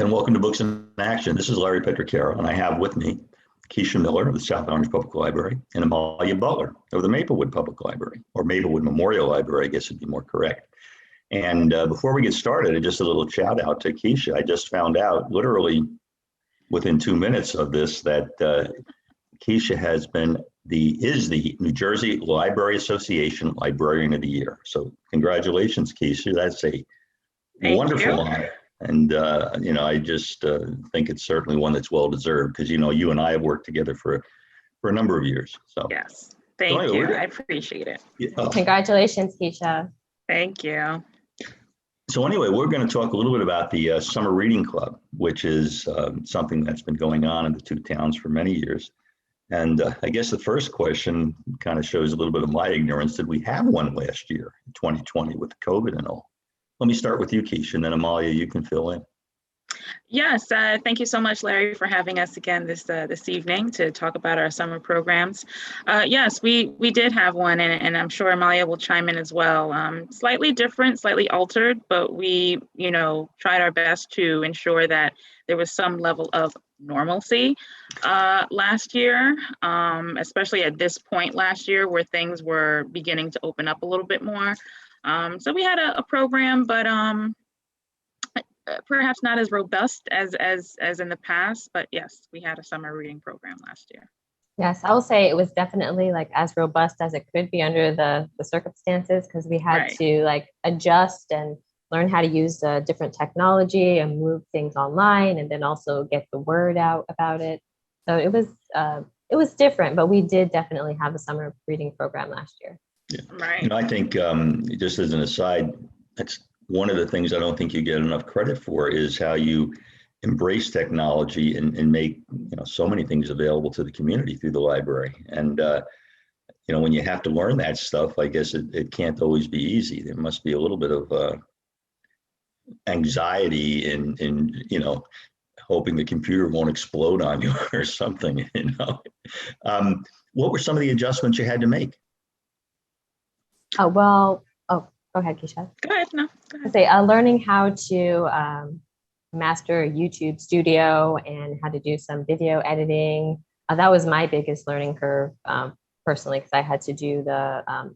and welcome to Books in Action. This is Larry Petraccaro, and I have with me Keisha Miller of the South Orange Public Library and Amalia Butler of the Maplewood Public Library, or Maplewood Memorial Library, I guess would be more correct. And before we get started, just a little shout out to Keisha. I just found out literally within 2 minutes of this that Keisha is the New Jersey Library Association Librarian of the Year. So congratulations, Keisha. That's a wonderful honor. And, I just think it's certainly one that's well deserved because, you and I have worked together for a number of years. So yes, thank you. I appreciate it. Yeah. Congratulations, Keisha. Thank you. So anyway, we're going to talk a little bit about the Summer Reading Club, which is something that's been going on in the two towns for many years. And I guess the first question kind of shows a little bit of my ignorance. Did we have one last year, 2020, with COVID and all? Let me start with you, Keisha, and then Amalia, you can fill in. Yes, thank you so much, Larry, for having us again this evening to talk about our summer programs. Yes, we did have one, and I'm sure Amalia will chime in as well. Slightly different, slightly altered, but we, tried our best to ensure that there was some level of normalcy last year, especially at this point last year where things were beginning to open up a little bit more. So we had a program, but perhaps not as robust as in the past. But yes, we had a summer reading program last year. Yes, I will say it was definitely as robust as it could be under the circumstances, because we had to adjust and learn how to use different technology and move things online, and then also get the word out about it. So it was different, but we did definitely have a summer reading program last year. Yeah. Right. I think just as an aside, that's one of the things I don't think you get enough credit for is how you embrace technology and make so many things available to the community through the library. And when you have to learn that stuff, I guess it can't always be easy. There must be a little bit of anxiety in hoping the computer won't explode on you or something. What were some of the adjustments you had to make? Go ahead, Keisha. Go ahead. No, go ahead. Learning how to master YouTube Studio and how to do some video editing. That was my biggest learning curve personally, because I had to do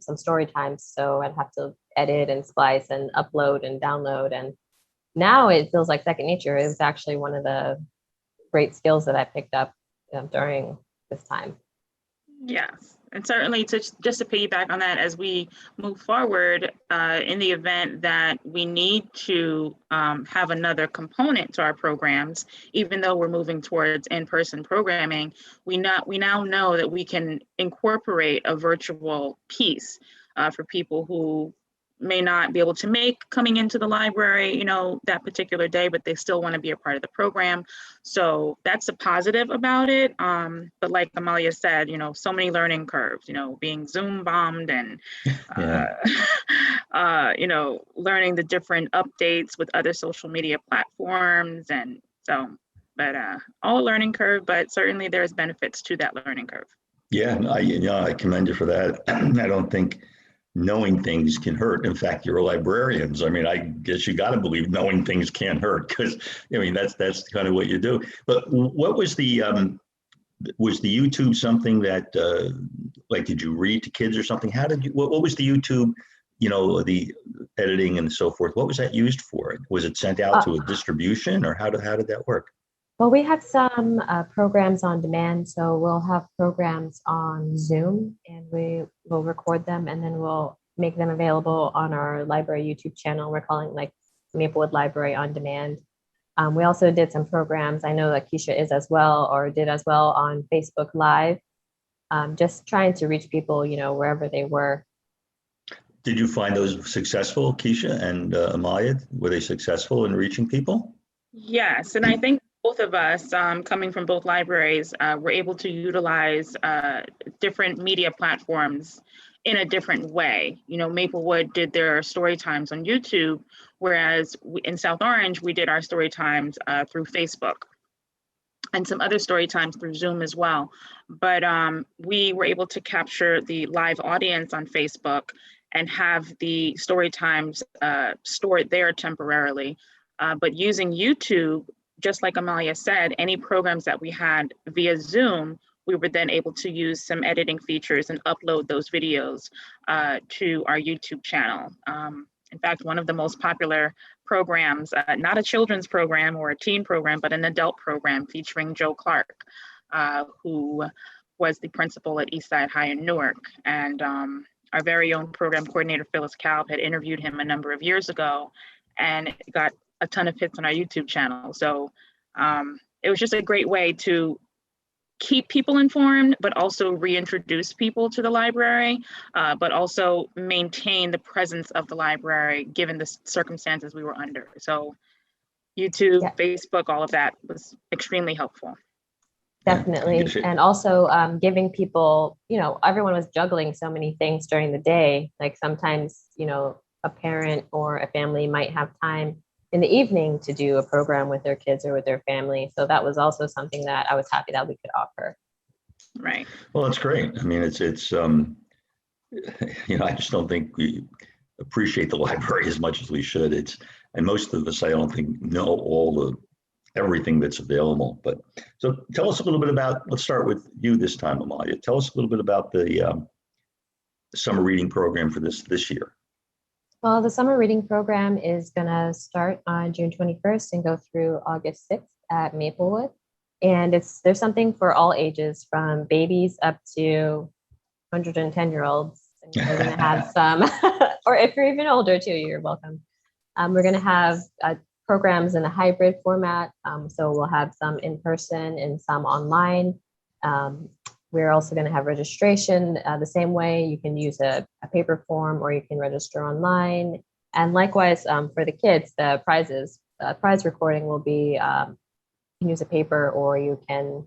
some story times. So I'd have to edit and splice and upload and download. And now it feels like second nature. It was actually one of the great skills that I picked up during this time. Yes. And certainly just to piggyback on that, as we move forward in the event that we need to have another component to our programs, even though we're moving towards in-person programming, we now know that we can incorporate a virtual piece for people who may not be able to make coming into the library, that particular day, but they still want to be a part of the program. So that's a positive about it. But like Amalia said, so many learning curves, being Zoom bombed and, learning the different updates with other social media platforms. And so, but all a learning curve, but certainly there's benefits to that learning curve. Yeah, I commend you for that. I don't think knowing things can hurt. In fact, you're librarians. I mean, I guess you got to believe knowing things can't hurt, because that's kind of what you do. But what was the YouTube something that did you read to kids or something? How did you? What was the YouTube? The editing and so forth. What was that used for? Was it sent out to a distribution, or how did that work? Well, we have some programs on demand. So we'll have programs on Zoom, and we will record them, and then we'll make them available on our library YouTube channel. We're calling Maplewood Library on Demand. We also did some programs, I know that Keisha is as well, or did as well, on Facebook Live, just trying to reach people, wherever they were. Did you find those successful, Keisha and Amalia? Were they successful in reaching people? Yes, and I think both of us, coming from both libraries, were able to utilize different media platforms in a different way. Maplewood did their story times on YouTube, whereas in South Orange, we did our story times through Facebook, and some other story times through Zoom as well. But we were able to capture the live audience on Facebook and have the story times stored there temporarily. But using YouTube, just like Amalia said, any programs that we had via Zoom, we were then able to use some editing features and upload those videos to our YouTube channel. In fact, one of the most popular programs, not a children's program or a teen program, but an adult program featuring Joe Clark, who was the principal at Eastside High in Newark. And our very own program coordinator, Phyllis Kalb, had interviewed him a number of years ago and got a ton of hits on our YouTube channel. So it was just a great way to keep people informed, but also reintroduce people to the library, but also maintain the presence of the library given the circumstances we were under. So YouTube, Yeah. Facebook, all of that was extremely helpful. Definitely. And also giving people, everyone was juggling so many things during the day. Like sometimes, a parent or a family might have time in the evening to do a program with their kids or with their family. So that was also something that I was happy that we could offer. Right. Well, it's great. I mean, it's I just don't think we appreciate the library as much as we should. And most of us, I don't think, know everything that's available. But so tell us a little bit about, let's start with you this time, Amalia. Tell us a little bit about the summer reading program for this year. Well, the summer reading program is going to start on June 21st and go through August 6th at Maplewood. And there's something for all ages, from babies up to 110-year-olds. And we're going to have some, or if you're even older too, you're welcome. We're going to have programs in a hybrid format. So we'll have some in person and some online. We're also going to have registration the same way. You can use a paper form or you can register online. And likewise, for the kids, the prize recording will be, you can use a paper or you can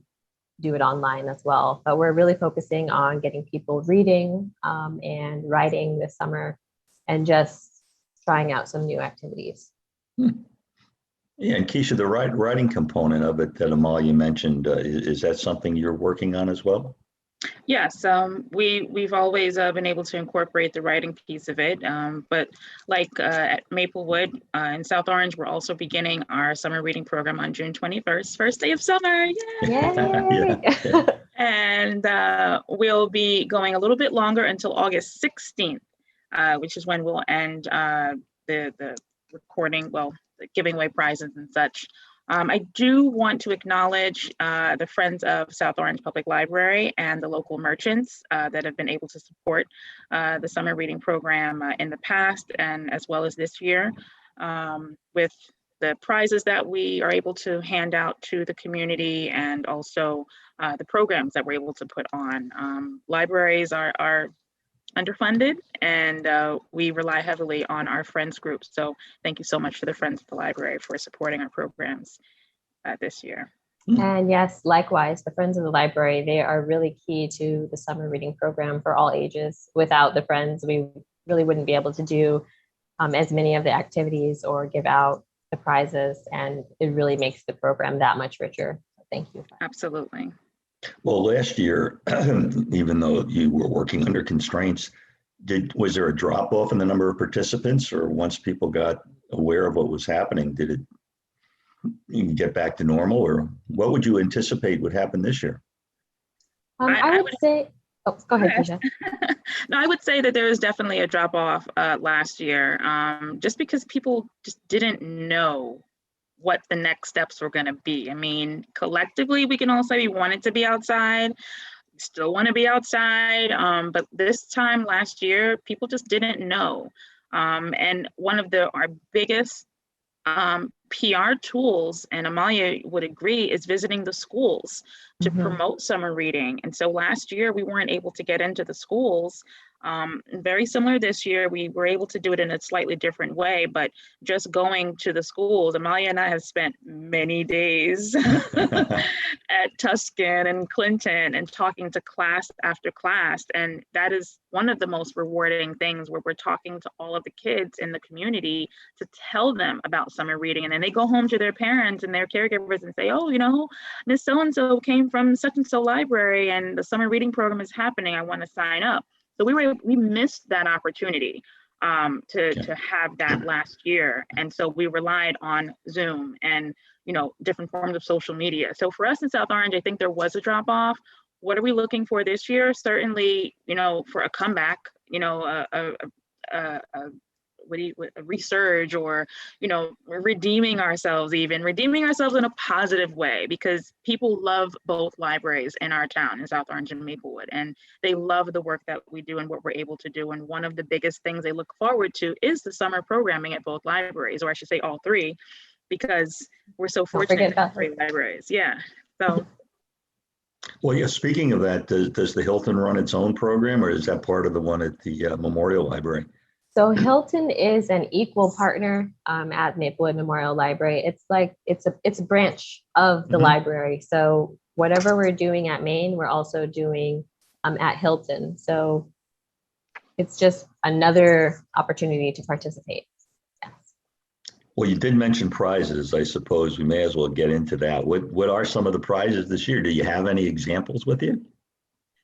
do it online as well. But we're really focusing on getting people reading and writing this summer and just trying out some new activities. Yeah, and Keisha, the writing component of it that Amalia mentioned, is that something you're working on as well? Yes, we've always been able to incorporate the writing piece of it, but like at Maplewood in South Orange, we're also beginning our summer reading program on June 21st, first day of summer. Yay! Yay! And we'll be going a little bit longer until August 16th, which is when we'll end the recording, giving away prizes and such. I do want to acknowledge the Friends of South Orange Public Library and the local merchants that have been able to support the summer reading program in the past and as well as this year, with the prizes that we are able to hand out to the community and also the programs that we're able to put on. Libraries are underfunded, and we rely heavily on our friends groups. So thank you so much to the Friends of the Library for supporting our programs this year. And yes, likewise, the Friends of the Library, they are really key to the summer reading program for all ages. Without the Friends, we really wouldn't be able to do as many of the activities or give out the prizes, and it really makes the program that much richer. So thank you. Absolutely. Well, last year, even though you were working under constraints, was there a drop off in the number of participants, or once people got aware of what was happening, did it get back to normal, or what would you anticipate would happen this year? I would say, oh, go ahead, Keisha. No, I would say that there was definitely a drop off last year, just because people just didn't know what the next steps were going to be. I mean, collectively, we can all say we wanted to be outside, we still want to be outside, but this time last year, people just didn't know. And one of our biggest PR tools, and Amalia would agree, is visiting the schools to promote summer reading. And so last year, we weren't able to get into the schools. Very similar this year, we were able to do it in a slightly different way, but just going to the schools, Amalia and I have spent many days at Tuscan and Clinton and talking to class after class. And that is one of the most rewarding things, where we're talking to all of the kids in the community to tell them about summer reading. And then they go home to their parents and their caregivers and say, oh, Miss So-and-so came from such and so library and the summer reading program is happening. I want to sign up. So we missed that opportunity. to have that last year. And so we relied on Zoom and, different forms of social media. So for us in South Orange, I think there was a drop off. What are we looking for this year? Certainly, for a comeback, a resurge, or redeeming ourselves in a positive way, because people love both libraries in our town, in South Orange and Maplewood, and they love the work that we do and what we're able to do. And one of the biggest things they look forward to is the summer programming at both libraries, or I should say all three, because we're so fortunate to have three libraries. Yeah. So well, yeah, speaking of that, does the Hilton run its own program, or is that part of the one at the Memorial Library? So Hilton is an equal partner at Maplewood Memorial Library. It's like it's a branch of the library. So whatever we're doing at Maine, we're also doing at Hilton. So it's just another opportunity to participate. Yes. Well, you did mention prizes. I suppose we may as well get into that. What are some of the prizes this year? Do you have any examples with you?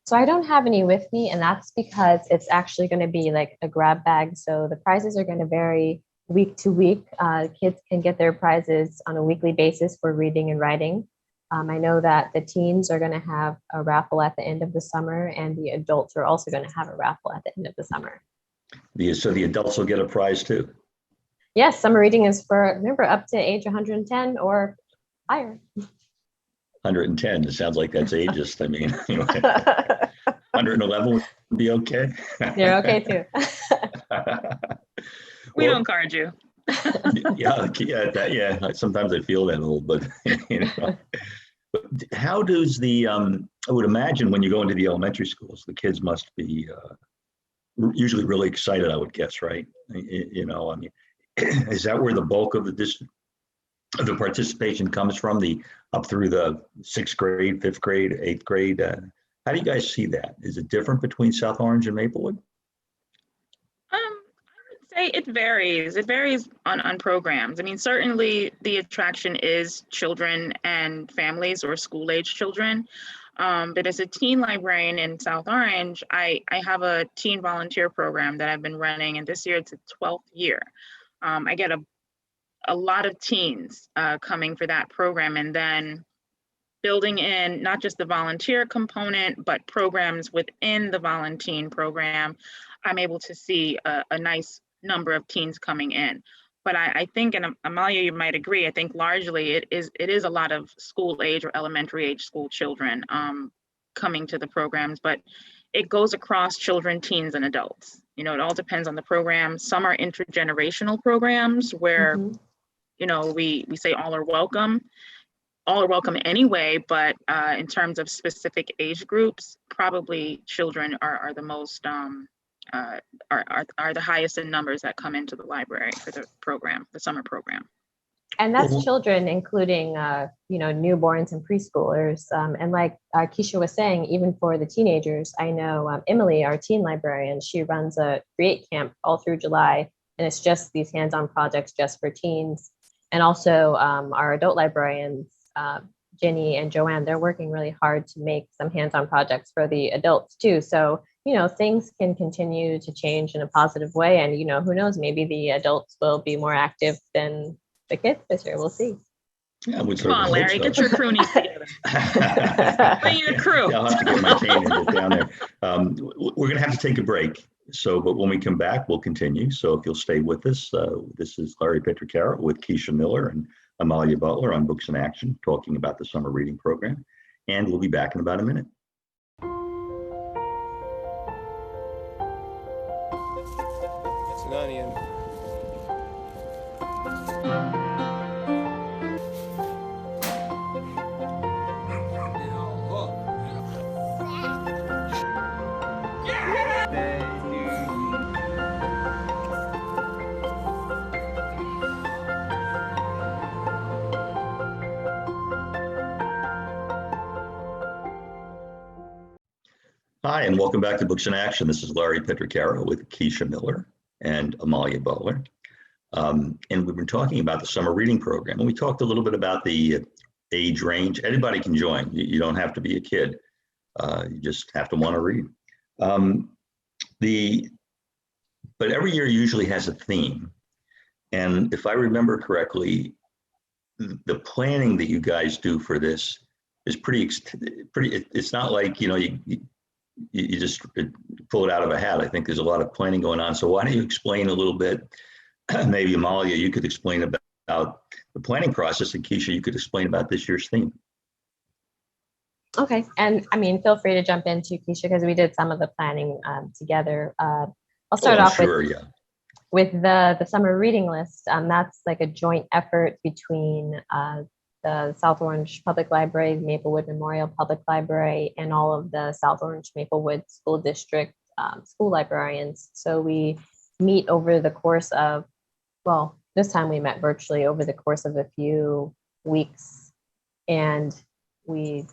So I don't have any with me, and that's because it's actually going to be like a grab bag. So the prizes are going to vary week to week. Kids can get their prizes on a weekly basis for reading and writing. I know that the teens are going to have a raffle at the end of the summer, and the adults are also going to have a raffle at the end of the summer. So the adults will get a prize too? Yes, summer reading is for, remember, up to age 110 or higher. 110, it sounds like that's ageist. I mean, 111 would be okay. You're okay too. We don't card you. Yeah. Sometimes I feel that old, but But how does I would imagine when you go into the elementary schools, the kids must be usually really excited, I would guess, right? I mean, is that where the bulk of the participation comes from, up through the 6th grade, 5th grade, 8th grade? How do you guys see that? Is it different between South Orange and Maplewood? I would say it varies. It varies on programs. I mean, certainly the attraction is children and families, or school-age children. But as a teen librarian in South Orange, I have a teen volunteer program that I've been running, and this year it's its 12th year. I get a lot of teens coming for that program, and then building in not just the volunteer component, but programs within the volunteer program, I'm able to see a nice number of teens coming in. But I think, and Amalia, you might agree, I think largely it is a lot of school age or elementary age school children coming to the programs, but it goes across children, teens, and adults. It all depends on the program. Some are intergenerational programs where, we say all are welcome anyway, but in terms of specific age groups, probably children are the most, are the highest in numbers that come into the library for the program, the summer program. And that's children, including, newborns and preschoolers. And like Keisha was saying, even for the teenagers, I know Emily, our teen librarian, she runs a Create Camp all through July. And it's just these hands-on projects just for teens. And also our adult librarians, Jenny and Joanne, they're working really hard to make some hands-on projects for the adults too. So, things can continue to change in a positive way. And, who knows, maybe the adults will be more active than the kids this year. We'll see. Yeah, come on, Larry, get your croonies together. Bring your crew. Yeah, I'll have to get my cane and get down there. We're going to have to take a break. But when we come back, we'll continue. So if you'll stay with us, this is Larry Petraccaro with Keisha Miller and Amalia Butler on Books in Action, talking about the summer reading program. And we'll be back in about a minute. It's an onion. Hi, and welcome back to Books in Action. This is Larry Petraccaro with Keisha Miller and Amalia Butler. And we've been talking about the summer reading program. And we talked a little bit about the age range. Anybody can join. You don't have to be a kid. You just have to want to read. but every year usually has a theme. And if I remember correctly, the planning that you guys do for this is pretty. It's not like you just pull it out of a hat. I think there's a lot of planning going on. So why don't you explain a little bit? Maybe Amalia, you could explain about the planning process, and Keisha, you could explain about this year's theme. Okay, and I mean, feel free to jump into Keisha because we did some of the planning together. I'll start off with the summer reading list. That's like a joint effort between the South Orange Public Library, Maplewood Memorial Public Library, and all of the South Orange Maplewood School District school librarians. So we meet over the course of, well, this time we met virtually over the course of a few weeks, and we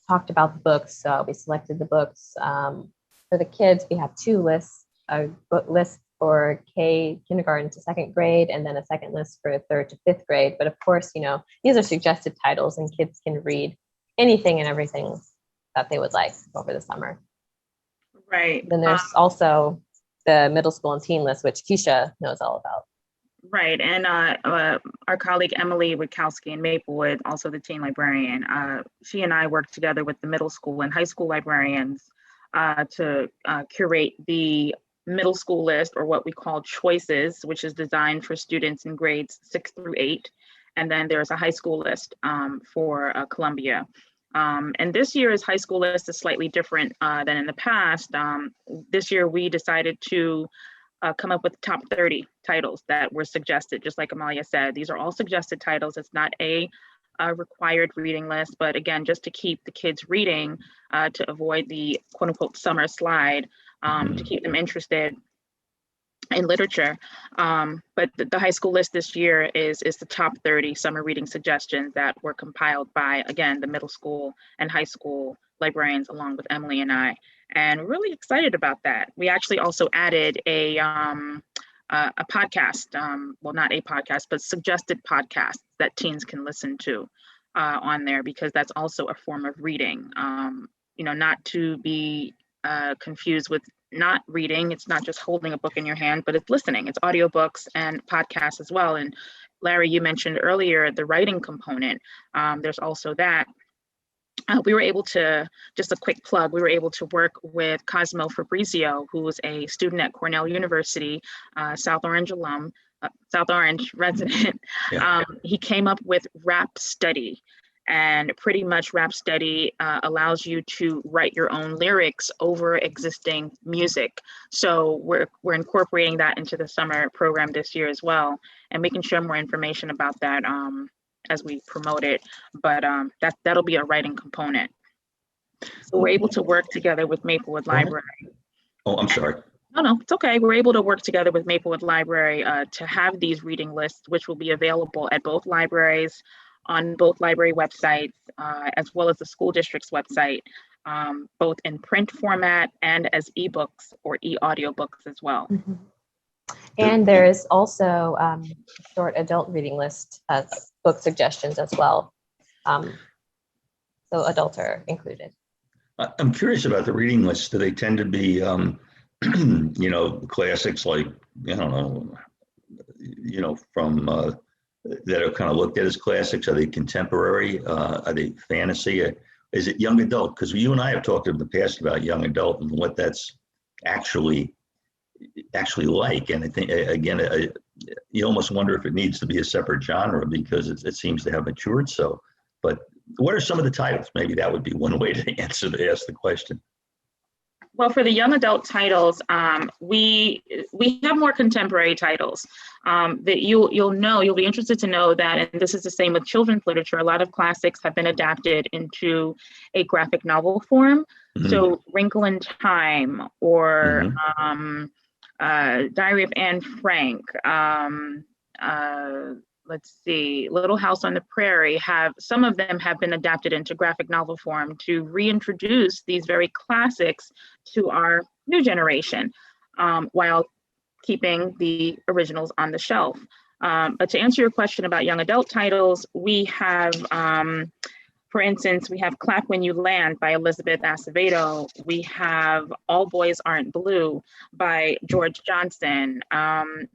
talked about the books. We selected the books. For the kids, we have two lists, a book list for kindergarten to second grade, and then a second list for third to fifth grade. But of course, these are suggested titles, and kids can read anything and everything that they would like over the summer. Right. Then there's also the middle school and teen list, which Keisha knows all about. Right. And our colleague Emily Witkowski in Maplewood, also the teen librarian, she and I work together with the middle school and high school librarians to curate the middle school list, or what we call choices, which is designed for students in grades 6 through 8. And then there's a high school list for Columbia. And this year's high school list is slightly different than in the past. This year we decided to come up with the top 30 titles that were suggested. Just like Amalia said, these are all suggested titles. It's not a required reading list, but again, just to keep the kids reading, to avoid the quote unquote summer slide, to keep them interested in literature. But the high school list this year is the top 30 summer reading suggestions that were compiled by, again, the middle school and high school librarians, along with Emily and I, and really excited about that. We actually also added a podcast, well, not a podcast, but suggested podcasts that teens can listen to on there, because that's also a form of reading, not to be confused with not reading. It's not just holding a book in your hand, but it's listening. It's audiobooks and podcasts as well. And Larry, you mentioned earlier the writing component. There's also that. We were able to, just a quick plug, we were able to work with Cosmo Fabrizio, who was a student at Cornell University, South Orange alum, South Orange resident. Yeah. He came up with Rap Study. And pretty much Rap Study allows you to write your own lyrics over existing music. So we're incorporating that into the summer program this year as well. And we can share more information about that as we promote it. But that'll be a writing component. So we're able to work together with Maplewood Library. Oh, I'm sorry. No, it's okay. We're able to work together with Maplewood Library to have these reading lists, which will be available at both libraries, on both library websites, as well as the school district's website, both in print format and as ebooks or e-audiobooks as well. Mm-hmm. And there is also a short adult reading list of book suggestions as well. So adults are included. I'm curious about the reading lists. Do they tend to be, classics like, from that are kind of looked at as classics? Are they contemporary? Are they fantasy? Is it young adult? Because you and I have talked in the past about young adult and what that's actually like. And I think, again, you almost wonder if it needs to be a separate genre because it seems to have matured so. But what are some of the titles? Maybe that would be one way to ask the question. Well, for the young adult titles, we have more contemporary titles that you'll be interested to know that, and this is the same with children's literature. A lot of classics have been adapted into a graphic novel form. Mm-hmm. So Wrinkle in Time, or Diary of Anne Frank, let's see, Little House on the Prairie, some of them have been adapted into graphic novel form to reintroduce these very classics to our new generation, while keeping the originals on the shelf. But to answer your question about young adult titles, we have, For instance, we have Clap When You Land by Elizabeth Acevedo. We have All Boys Aren't Blue by George Johnson.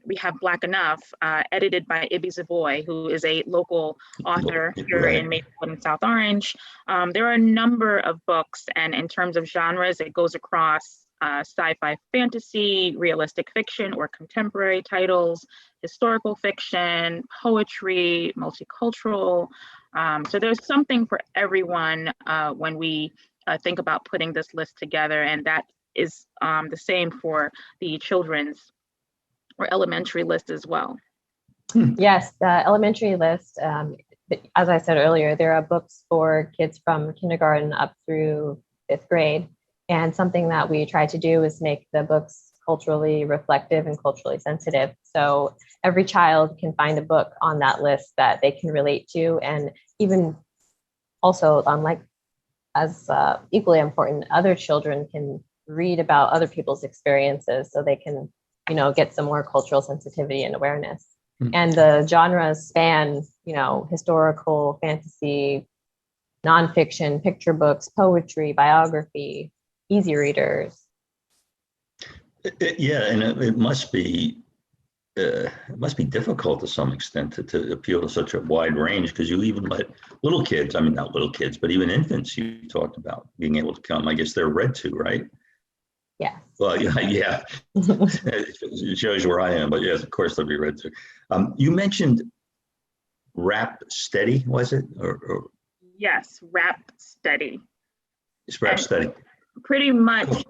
We have Black Enough, edited by Ibby Savoy, who is a local author here in Maplewood and South Orange. There are a number of books, and in terms of genres, it goes across sci-fi fantasy, realistic fiction or contemporary titles, historical fiction, poetry, multicultural. So there's something for everyone when we think about putting this list together, and that is the same for the children's or elementary list as well. Yes, the elementary list, as I said earlier, there are books for kids from kindergarten up through 5th grade. And something that we try to do is make the books culturally reflective and culturally sensitive. So every child can find a book on that list that they can relate to. And even also, like as equally important, other children can read about other people's experiences so they can, get some more cultural sensitivity and awareness. Mm-hmm. And the genres span, historical, fantasy, nonfiction, picture books, poetry, biography, easy readers. Yeah, and it must be difficult to some extent to appeal to such a wide range, because you even let little kids, I mean, not little kids, but even infants you talked about being able to come. I guess they're read to, right? Yeah. Well, yeah. It shows you where I am, but yes, of course they'll be read to. You mentioned Rap Steady, was it? Or Yes, Rap Steady. It's Rap Steady. Pretty much,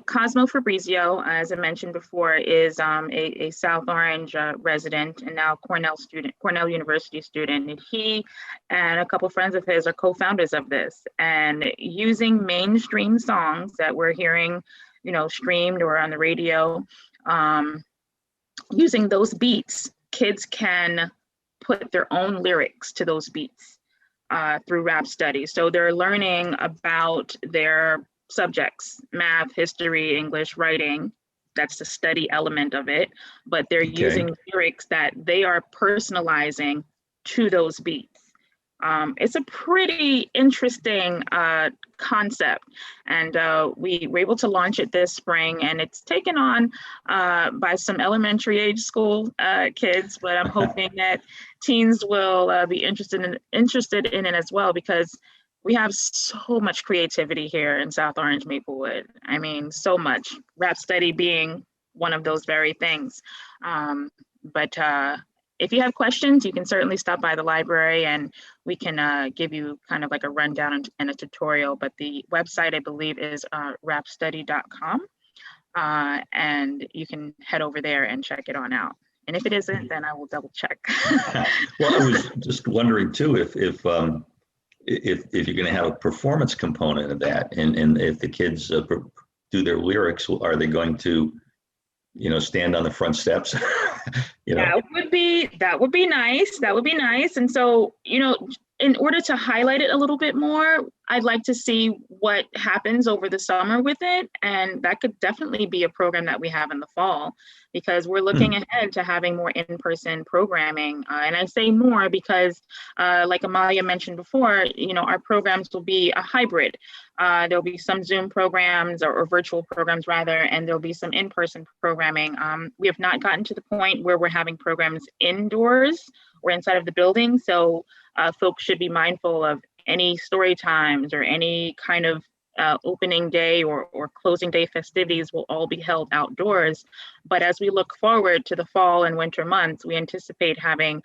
Cosmo Fabrizio, as I mentioned before, is a South Orange resident and now Cornell University student. And he and a couple friends of his are co-founders of this. And using mainstream songs that we're hearing, streamed or on the radio, using those beats, kids can put their own lyrics to those beats. Through Rap Study. So they're learning about their subjects, math, history, English, writing. That's the study element of it. But they're using lyrics that they are personalizing to those beats. It's a pretty interesting concept. And we were able to launch it this spring, and it's taken on by some elementary age school kids, but I'm hoping that teens will be interested in it as well, because we have so much creativity here in South Orange, Maplewood. I mean, so much. Rap Study being one of those very things. But if you have questions, you can certainly stop by the library and we can give you kind of like a rundown and a tutorial. But the website, I believe, is rapstudy.com. And you can head over there and check it on out. And if it isn't, then I will double check. Well, I was just wondering too, if you're going to have a performance component of that, and if the kids do their lyrics, are they going to, stand on the front steps? That would be nice. That would be nice. And so, in order to highlight it a little bit more, I'd like to see what happens over the summer with it. And that could definitely be a program that we have in the fall, because we're looking ahead to having more in-person programming. And I say more because, like Amalia mentioned before, our programs will be a hybrid. There'll be some Zoom programs or virtual programs rather, and there'll be some in-person programming. We have not gotten to the point where we're having programs indoors or inside of the building. So folks should be mindful of any story times or any kind of opening day or closing day festivities will all be held outdoors. But as we look forward to the fall and winter months, we anticipate having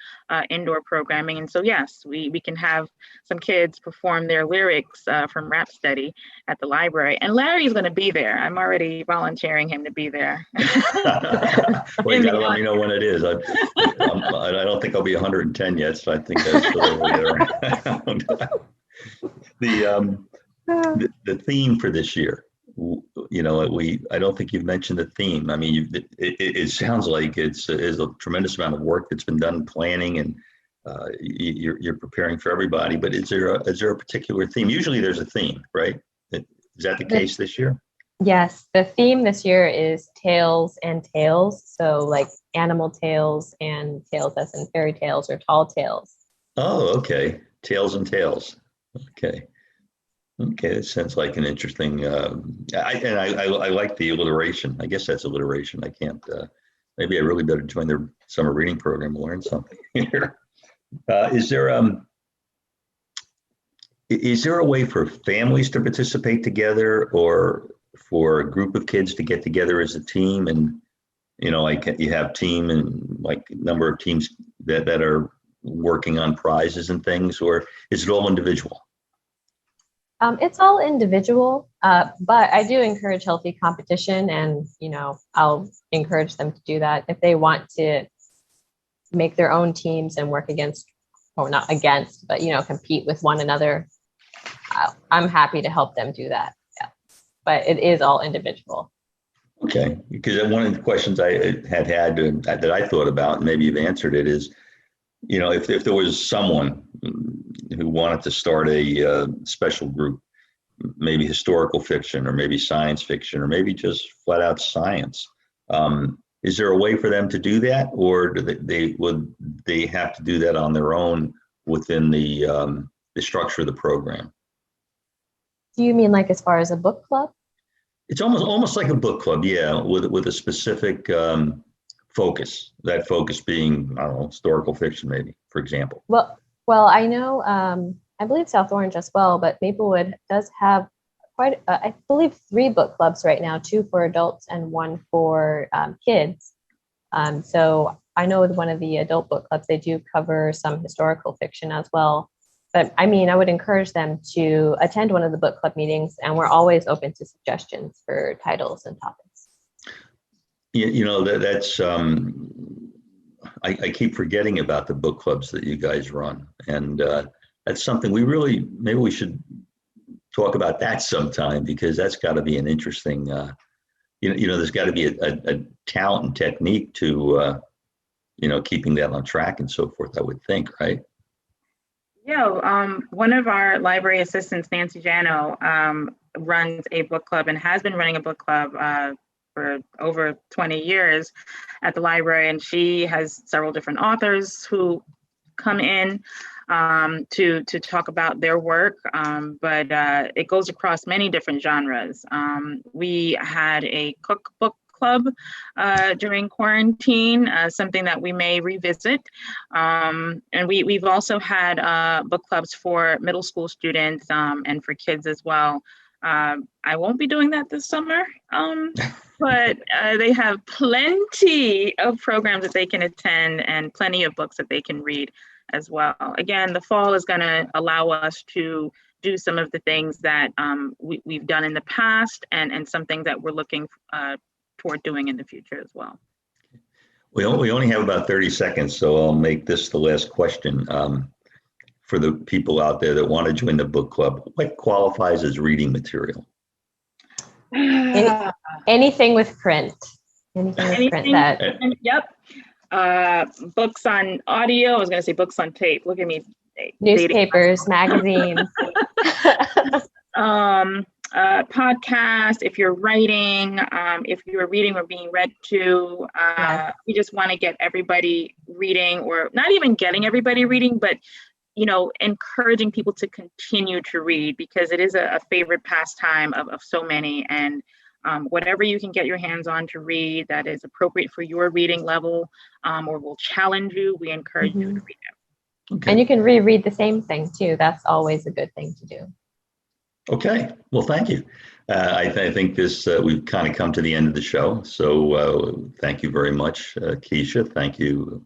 indoor programming. And so, yes, we can have some kids perform their lyrics from Rap Study at the library. And Larry's going to be there. I'm already volunteering him to be there. Well, you got to let me know when it is. I don't think I'll be 110 yet, so I think that's still around. The theme for this year, I don't think you've mentioned the theme. I mean, it sounds like it's a tremendous amount of work that's been done planning, and you're preparing for everybody. But is there a particular theme? Usually there's a theme, right? Is that the case this year? Yes, the theme this year is tales and tales. So like animal tales and tales as in fairy tales or tall tales. Oh, okay. Tales and tales. Okay. Okay, that sounds like an interesting. I like the alliteration. I guess that's alliteration. I can't. Maybe I really better join their summer reading program and learn something here. Is there a way for families to participate together, or for a group of kids to get together as a team? And like you have team and like number of teams that are working on prizes and things, or is it all individual? It's all individual, but I do encourage healthy competition, and I'll encourage them to do that if they want to make their own teams and work against, or not against, but compete with one another. I'm happy to help them do that. Yeah, but it is all individual. Okay, because one of the questions I had that I thought about, and maybe you've answered it, is if there was someone who wanted to start a special group, maybe historical fiction, or maybe science fiction, or maybe just flat out science, is there a way for them to do that, or would they have to do that on their own within the structure of the program? Do you mean like as far as a book club? It's almost like a book club, yeah, with a specific focus. That focus being, I don't know, historical fiction, maybe, for example. Well, I know, I believe South Orange as well, but Maplewood does have quite, I believe, 3 book clubs right now, 2 for adults and 1 for kids. So I know with one of the adult book clubs, they do cover some historical fiction as well. But I mean, I would encourage them to attend one of the book club meetings, and we're always open to suggestions for titles and topics. That's I keep forgetting about the book clubs that you guys run, and that's something maybe we should talk about that sometime, because that's got to be an interesting. There's got to be a talent and technique to keeping that on track and so forth, I would think, right? Yeah, one of our library assistants, Nancy Jano, runs a book club and has been running a book club for over 20 years at the library. And she has several different authors who come in to talk about their work, but it goes across many different genres. We had a cookbook club during quarantine, something that we may revisit. And we've also had book clubs for middle school students and for kids as well. I won't be doing that this summer, but they have plenty of programs that they can attend and plenty of books that they can read as well. Again, the fall is going to allow us to do some of the things that we've done in the past, and some things that we're looking toward doing in the future as well. We only have about 30 seconds, so I'll make this the last question. For the people out there that want to join the book club, what qualifies as reading material? Anything with print. Anything with print that. Yep. Books on audio. I was going to say books on tape. Look at me. Newspapers, magazines. Podcast, if you're writing, if you're reading or being read to, we just want to get everybody reading, or not even getting everybody reading, but encouraging people to continue to read, because it is a favorite pastime of so many. And whatever you can get your hands on to read that is appropriate for your reading level, or will challenge you, we encourage you to read it. Okay. And you can reread the same thing too. That's always a good thing to do. Okay, well, thank you. I think we've kind of come to the end of the show. So thank you very much, Keisha. Thank you,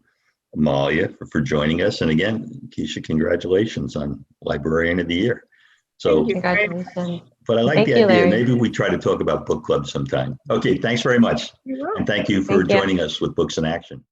Amalia, for joining us. And again, Keisha, congratulations on Librarian of the Year. So, congratulations. But I like Thank the you, idea. Larry. Maybe we try to talk about book clubs sometime. Okay, thanks very much. And thank you for joining us with Books in Action.